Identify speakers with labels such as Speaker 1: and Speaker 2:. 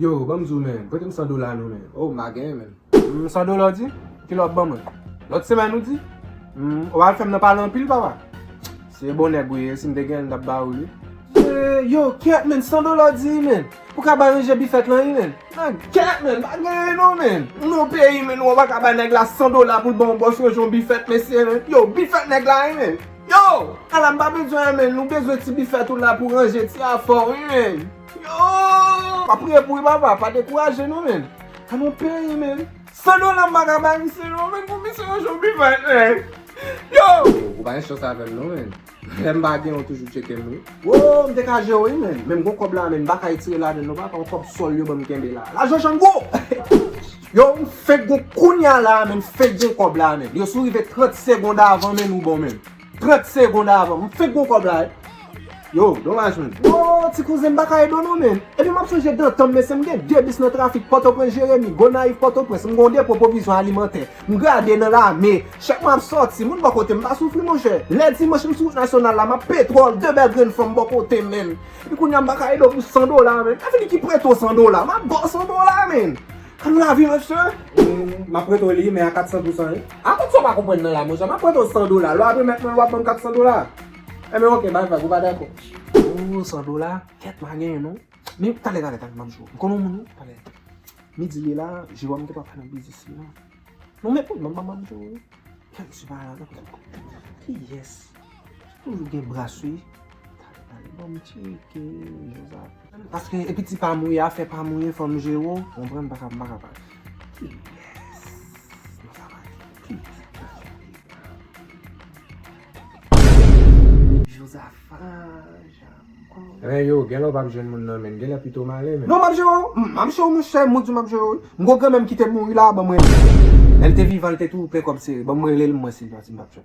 Speaker 1: Yo, bon zou men, prete $100 nou men. Oh, ma gen men. $100 di? Ki lot bon men? Lot semen nou di? Ou al fèm nan palan pil papa? Se bon neg wè, si mde gen dap ba ou li. Yo, ket men, $100 di men. Pou ka ba renje bifet lan yi men? Ket men, ba gen nou men. Nou peyi men, ou baka ba neg la $100 pou bon boss rejon bifet mesye men. Yo, bifet neg la yi men. Yo, alam ba bezwen men, nou bezwen ti bifet ou la pou ranger ti afor yi men. Yo, pa priye pou yi papa, pa dekouraje nou men. Ka nou peyi men. $100 baka ba misye nou men, pou misye rejon bifet men. Yo! Ou ba yon chos avèm nou men. Lem bagyen ou toujou cheke nou. Wow, mte ka je ou men. Mem gon kob la men, baka itire la den nou ba, pa ou kob sol yo ba mkembe la. La joshan go! Yo, fek gon kounya la men, fek gon kob la men. Yo sou rive 30 seconda avan men nou bon men. 30 seconda avan, fek gon kob la. Yo, dommage men. Wow, ti kouzen baka e dono men. Epi map chanje dan tom men se mgen. Debis nan trafik, Port-au-Prince Jérémy, Gonaïve Port-au-Prince, mgonde pour provision alimentaire. Mgade nan la mais chaque mois sorti, moun ba kote mba soufri mon cher. Lundi moi sur route nationale là, ma pétrole, 2 belles graines femme ba kote men. Epi kounya baka e do pour $100 men. A fini ki prête au $100, ma bon $100 men. Kan la vie monsieur? Ma prête au li mais à 400%. A quoi ça pas comprendre nan la mon cher, ma prête au $100. Là après maintenant on va prendre $400. Eh mais ok, bah vous va d'accord. Oh, $100, quête ma gain non. Mais t'allez mamjou. Konon moun, t'allez. Midi là, je vois m'te pas faire un business là. Non mais pour mamjou. Quel super là. Yes. Toujours gen brasserie. Bon petit Joseph. Parce que et petit pas mouiller, fait pas mouiller forme géo, on prend pas Yes. Yo, gen lo pa jen moun nan men, gen la pito male men. Non, mabjou moun chè, moun di mabjou. Mgo gen menm ki te moun la, ba mwen. El te vivan, el te tou pre kom se, ba mwen lè l mwen si mabjou.